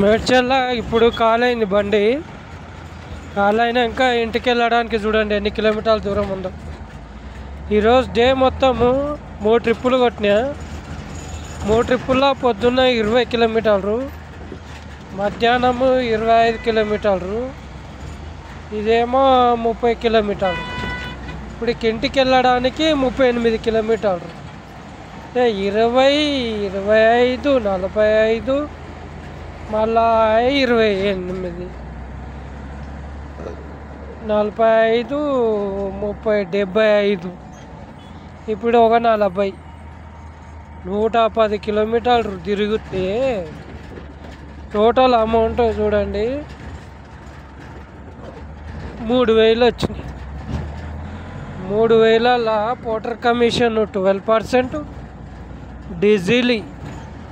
మేడ్చల్ల ఇప్పుడు కాలైంది బండి. కాలైనాక ఇంటికి వెళ్ళడానికి చూడండి ఎన్ని కిలోమీటర్ల దూరం ఉందో. ఈరోజు డే మొత్తము 3 ట్రిప్పులు కొట్టినా. 3 ట్రిప్పుల్లో పొద్దున్న 20 కిలోమీటర్లు, మధ్యాహ్నము 25 కిలోమీటర్లు, ఇదేమో 30 కిలోమీటర్లు. ఇప్పుడు ఇంటికి వెళ్ళడానికి 38 కిలోమీటర్లు. 20, 25, 45, మళ్ళా 28, 45, 30, 75. ఇప్పుడు ఒక 40, 110 కిలోమీటర్లు తిరిగితే టోటల్ అమౌంట్ చూడండి 3,000 వచ్చినాయి. 3,000ల పోటర్ కమిషన్ 12%, డీజిల్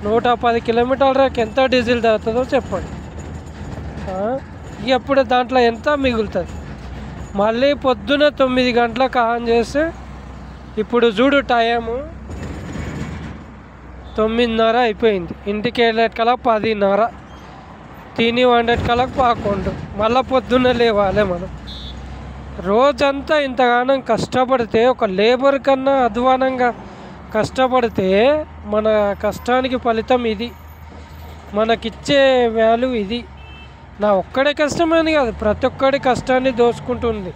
110 కిలోమీటర్లకు ఎంత డీజిల్ తాగుతుందో చెప్పండి. ఎప్పుడు దాంట్లో ఎంత మిగులుతుంది? మళ్ళీ పొద్దున 9 గంటలకు ఆన్ చేస్తే ఇప్పుడు చూడు టైము 9:30 అయిపోయింది. ఇంటికి వెళ్ళేటికల్లా 10:30, తిని వండేటికల్లా 11. మళ్ళీ పొద్దున్న లేవాలి మనం. రోజంతా ఇంతగానం కష్టపడితే, ఒక లేబర్ కన్నా అధ్వానంగా కష్టపడితే మన కష్టానికి ఫలితం ఇది, మనకిచ్చే వాల్యూ ఇది. నా ఒక్కడే కష్టమని కాదు, ప్రతి ఒక్కడి కష్టాన్ని దోచుకుంటుంది.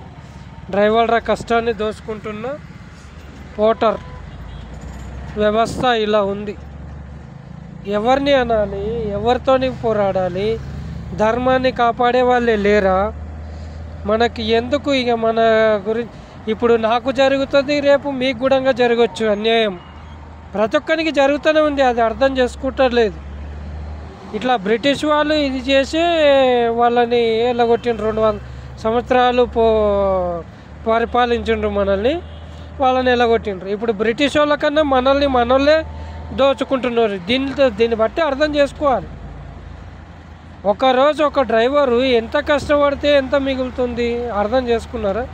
డ్రైవర్ల కష్టాన్ని దోచుకుంటున్న పోటర్ వ్యవస్థ ఇలా ఉంది. ఎవరిని అనాలి? ఎవరితోని పోరాడాలి? ధర్మాన్ని కాపాడే వాళ్ళే లేరా? మనకి ఎందుకు? ఇక మన గురించి ఇప్పుడు నాకు జరుగుతుంది, రేపు మీకు కూడా జరగచ్చు అన్యాయం. ప్రతి ఒక్కరికి జరుగుతూనే ఉంది, అది అర్థం చేసుకుంటలేదు. ఇట్లా బ్రిటిష్ వాళ్ళు ఇది చేసి వాళ్ళని ఎల్లగొట్టిండ్రు. 200 సంవత్సరాలు పరిపాలించిండ్రు మనల్ని, వాళ్ళని ఎల్లగొట్టిండ్రు. ఇప్పుడు బ్రిటిష్ వాళ్ళకన్నా మనల్నే దోచుకుంటున్నారు. దీన్ని బట్టి అర్థం చేసుకోవాలి. ఒకరోజు ఒక డ్రైవరు ఎంత కష్టపడితే ఎంత మిగులుతుంది అర్థం చేసుకున్నారా?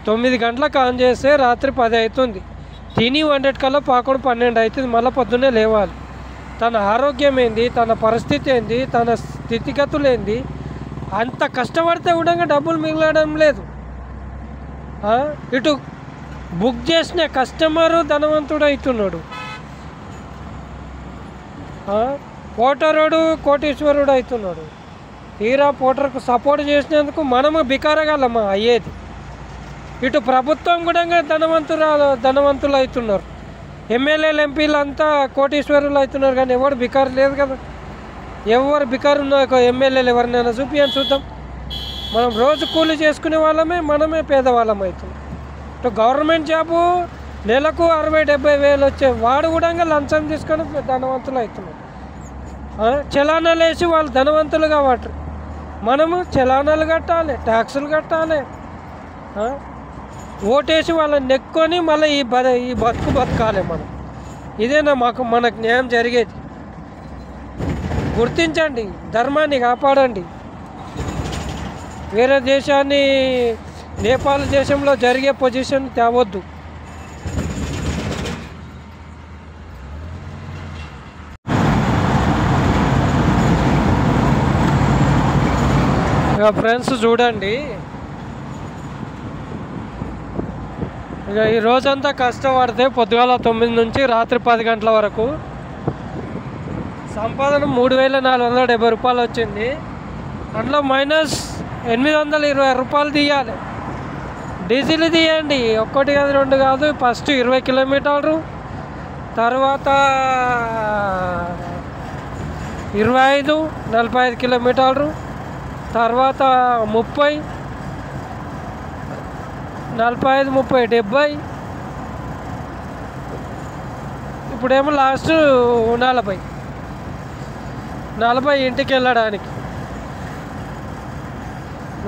9 గంటలకు ఆన్ చేస్తే రాత్రి 10 అవుతుంది, తిని వండేటికల్లా 11, 12 అవుతుంది. మళ్ళీ పొద్దున్నే లేవాలి. తన ఆరోగ్యం ఏంది, తన పరిస్థితి ఏంది, తన స్థితిగతులు ఏంది? అంత కష్టపడితే కూడా డబ్బులు మిగలడం లేదు. ఇటు బుక్ చేసిన కస్టమరు ధనవంతుడు అవుతున్నాడు, పోటరోడు కోటీశ్వరుడు అవుతున్నాడు. తీరా పోటర్కు సపోర్ట్ చేసినందుకు మనము బికారగలమా అయ్యేది. ఇటు ప్రభుత్వం కూడా ధనవంతులు అవుతున్నారు. ఎమ్మెల్యేలు, ఎంపీలు అంతా కోటీశ్వరులు అవుతున్నారు. కానీ ఎవరు బికారు లేదు కదా. ఎవరు బికారు ఉన్న ఎమ్మెల్యేలు ఎవరినైనా చూపియని చూద్దాం. మనం రోజు కూలి చేసుకునే వాళ్ళమే, మనమే పేదవాళ్ళం అవుతున్నాం. ఇటు గవర్నమెంట్ జాబు నెలకు 60-70 వేలు వచ్చే వాడు కూడా లంచం తీసుకొని ధనవంతులు అవుతున్నాడు. చలానాలు వేసి వాళ్ళు ధనవంతులు కాబట్టి మనము చలానాలు కట్టాలి, ట్యాక్సులు కట్టాలి, ఓటేసి వాళ్ళని నెక్కొని మళ్ళీ ఈ బతకాలి మనం. ఇదేనా మనకు న్యాయం జరిగేది? గుర్తించండి, ధర్మాన్ని కాపాడండి. వేరే దేశాన్ని, నేపాల్ దేశంలో జరిగే పొజిషన్ తేవద్దు. ఇక ఫ్రెండ్స్ చూడండి, ఇక ఈ రోజంతా కష్టపడితే పొద్దుగాల 9 నుంచి రాత్రి 10 గంటల వరకు సంపాదన 3,470 రూపాయలు వచ్చింది. అందులో మైనస్ 820 రూపాయలు తీయాలి. డీజిల్ తీయండి, 1 కాదు 2 కాదు. ఫస్ట్ 20 కిలోమీటర్లు, తర్వాత 25, 45 కిలోమీటర్లు, తర్వాత 30, 45, 30, 70. ఇప్పుడేమో లాస్ట్ 40 ఇంటికి వెళ్ళడానికి.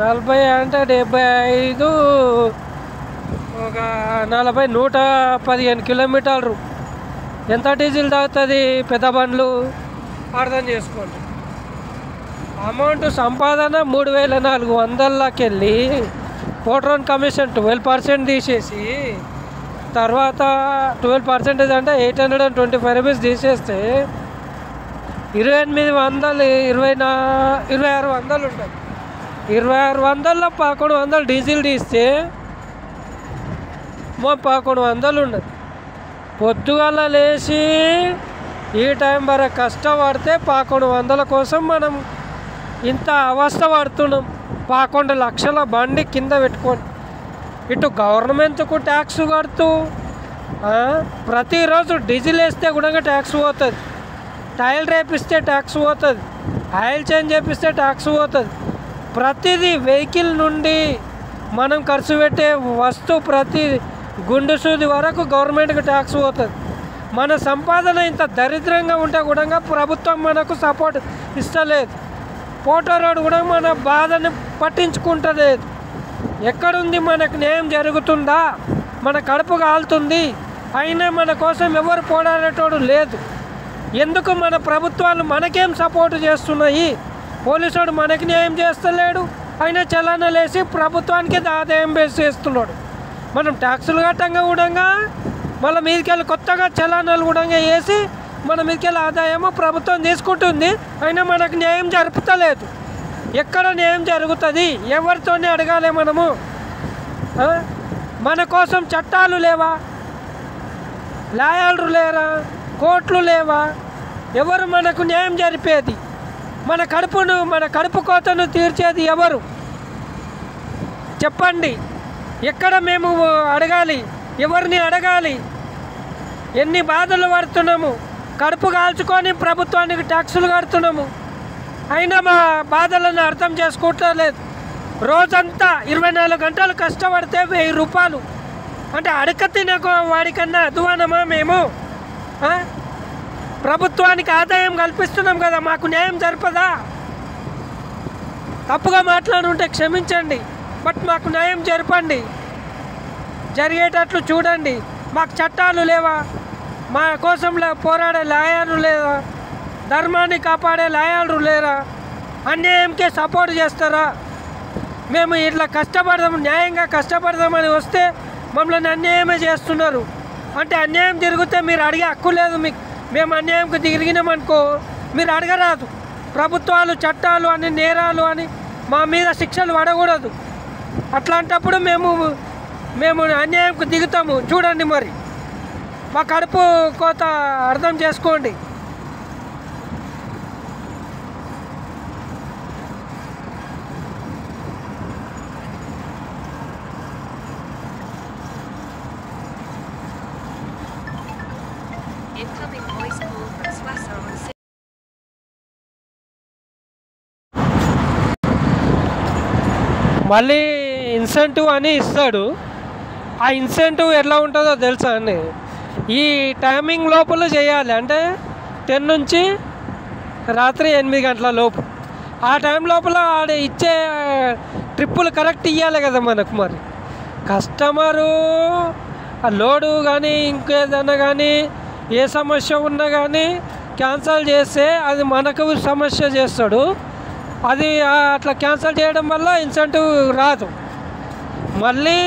40 అంటే 75, ఒక 40, 115 కిలోమీటర్లు. ఎంత డీజిల్ తాగుతుంది పెద్ద బండ్లు? అర్థం చేసుకోండి. అమౌంట్ సంపాదన 3,400కి వెళ్ళి పోట్రోన్ కమిషన్ 12% తీసేసి, తర్వాత 12% అంటే 825 రూపీస్ తీసేస్తే 2800, 2600 ఉంటుంది. 2600లో 1100 డీజిల్ తీస్తే 1100 ఉండదు. పొద్దుగాల లేచి ఈ టైం వరకు కష్టపడితే 1100 కోసం మనం ఇంత అవస్థ పడుతున్నాం. 11 లక్షల బండి కింద పెట్టుకొని ఇటు గవర్నమెంట్కు ట్యాక్స్ కడుతూ ప్రతిరోజు డీజిల్ వేస్తే కూడా ట్యాక్స్ పోతుంది, టైల్ రేపిస్తే ట్యాక్స్ పోతుంది, ఆయిల్ చేంజ్ చేపిస్తే ట్యాక్స్ పోతుంది. ప్రతిదీ వెహికల్ నుండి మనం ఖర్చు పెట్టే వస్తువు ప్రతి గుండు సూది వరకు గవర్నమెంట్కి ట్యాక్స్ పోతుంది. మన సంపాదన ఇంత దరిద్రంగా ఉంటే కూడా ప్రభుత్వం మనకు సపోర్ట్ ఇస్తలేదు. పోటో రోడ్ కూడా మన బాధని పట్టించుకుంటలేదు. ఎక్కడుంది మనకు న్యాయం జరుగుతుందా? మన కడుపు కాలుతుంది, అయినా మన కోసం ఎవరు పోరాడేటోడు లేదు. ఎందుకు మన ప్రభుత్వాలు మనకేం సపోర్టు చేస్తున్నాయి? పోలీసుడు మనకి న్యాయం చేస్తలేడు, అయినా చలానాలు వేసి ప్రభుత్వానికి ఆదాయం చేస్తున్నాడు. మనం ట్యాక్సులు కట్టంగా కూడా మళ్ళీ మీదకెళ్ళి కొత్తగా చలానాలు కూడా వేసి మన మీదకెళ్ళి ఆదాయము ప్రభుత్వం తీసుకుంటుంది, అయినా మనకు న్యాయం జరుపుతలేదు. ఎక్కడ న్యాయం జరుగుతుంది? ఎవరితోనే అడగాలి మనము? మన కోసం చట్టాలు లేవా? లాయర్లు లేరా? కోర్టులు లేవా? ఎవరు మనకు న్యాయం జరిపేది? మన కడుపు కోతను తీర్చేది ఎవరు? చెప్పండి. ఎక్కడ మేము అడగాలి? ఎవరిని అడగాలి? ఎన్ని బాధలు పడుతున్నాము, కడుపు కాల్చుకొని ప్రభుత్వానికి ట్యాక్సులు కడుతున్నాము, అయినా మా బాధలను అర్థం చేసుకోవట్లేదు. రోజంతా 24 గంటలు కష్టపడితే 1000 రూపాయలు అంటే అడక తినకు వాడికన్నా అధ్వానమా మేము? ప్రభుత్వానికి ఆదాయం కల్పిస్తున్నాం కదా, మాకు న్యాయం జరపదా? తప్పుగా మాట్లాడుంటే క్షమించండి, బట్ మాకు న్యాయం జరపండి, జరిగేటట్లు చూడండి. మాకు చట్టాలు లేవా? మా కోసం పోరాడే లాయర్లు లేదా? ధర్మాన్ని కాపాడే లాయర్లు లేరా? అన్యాయంకే సపోర్ట్ చేస్తారా? మేము ఇట్లా కష్టపడదాము, న్యాయంగా కష్టపడదామని వస్తే మమ్మల్ని అన్యాయమే చేస్తున్నారు. అంటే అన్యాయం తిరిగితే మీరు అడిగే హక్కు లేదు మీకు. మేము అన్యాయంకి తిరిగినామనుకో మీరు అడగరాదు. ప్రభుత్వాలు చట్టాలు అని నేరాలు అని మా మీద శిక్షలు పడకూడదు. అట్లాంటప్పుడు మేము అన్యాయంకు దిగుతాము. చూడండి, మరి మా కడుపు కోత అర్థం చేసుకోండి. మళ్ళీ ఇన్సెంటివ్ అని ఇస్తాడు. ఆ ఇన్సెంటివ్ ఎట్లా ఉంటుందో తెలుసా అండి? ఈ టైమింగ్ లోపల చేయాలి, అంటే 10 నుంచి రాత్రి 8 గంటల లోపు. ఆ టైం లోపల ఆడ ఇచ్చే ట్రిప్పులు కరెక్ట్ ఇవ్వాలి కదా మనకు. మరి కస్టమరు లోడు కానీ ఇంకేదన్నా కానీ ఏ సమస్య ఉన్నా కానీ క్యాన్సల్ చేస్తే అది మనకు సమస్య చేస్తాడు. అది అట్లా క్యాన్సల్ చేయడం వల్ల ఇన్సెంటివ్ రాదు. మళ్ళీ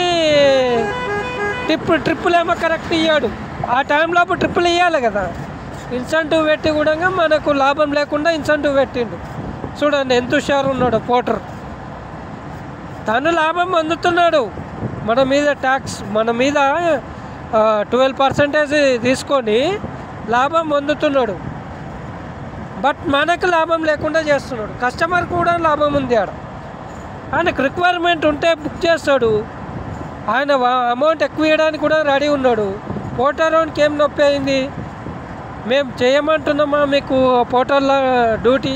ట్రిప్పులేమో కరెక్ట్ ఇవ్వడు. ఆ టైంలోపు ట్రిప్పులు ఇవ్వాలి కదా. ఇన్సెంటివ్ పెట్టి కూడా మనకు లాభం లేకుండా ఇన్సెంటివ్ పెట్టిండు. చూడండి ఎంత హుషారు ఉన్నాడు పోటర్. తను లాభం అందుతున్నాడు. మన మీద ట్యాక్స్, మన మీద 12% తీసుకొని లాభం పొందుతున్నాడు. బట్ మనకు లాభం లేకుండా చేస్తున్నాడు. కస్టమర్ కూడా లాభం ఉంది. ఆయనకు రిక్వైర్మెంట్ ఉంటే బుక్ చేస్తాడు. ఆయన అమౌంట్ ఎక్కువ ఇవ్వడానికి కూడా రెడీ ఉన్నాడు. పోటరోన్కి ఏం నొప్పి అయింది? మేము చేయమంటున్నామా మీకు పోటర్ల డ్యూటీ?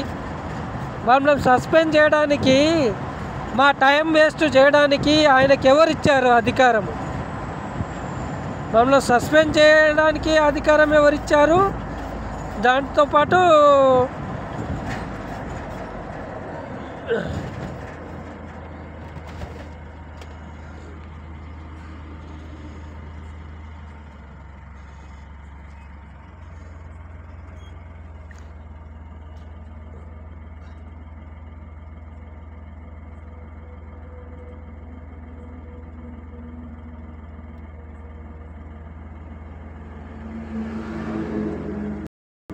మమ్మల్ని సస్పెండ్ చేయడానికి, మా టైం వేస్ట్ చేయడానికి ఆయనకి ఎవరు ఇచ్చారు అధికారం? మమ్మల్ని సస్పెండ్ చేయడానికి అధికారం ఎవరిచ్చారు? దాంతోపాటు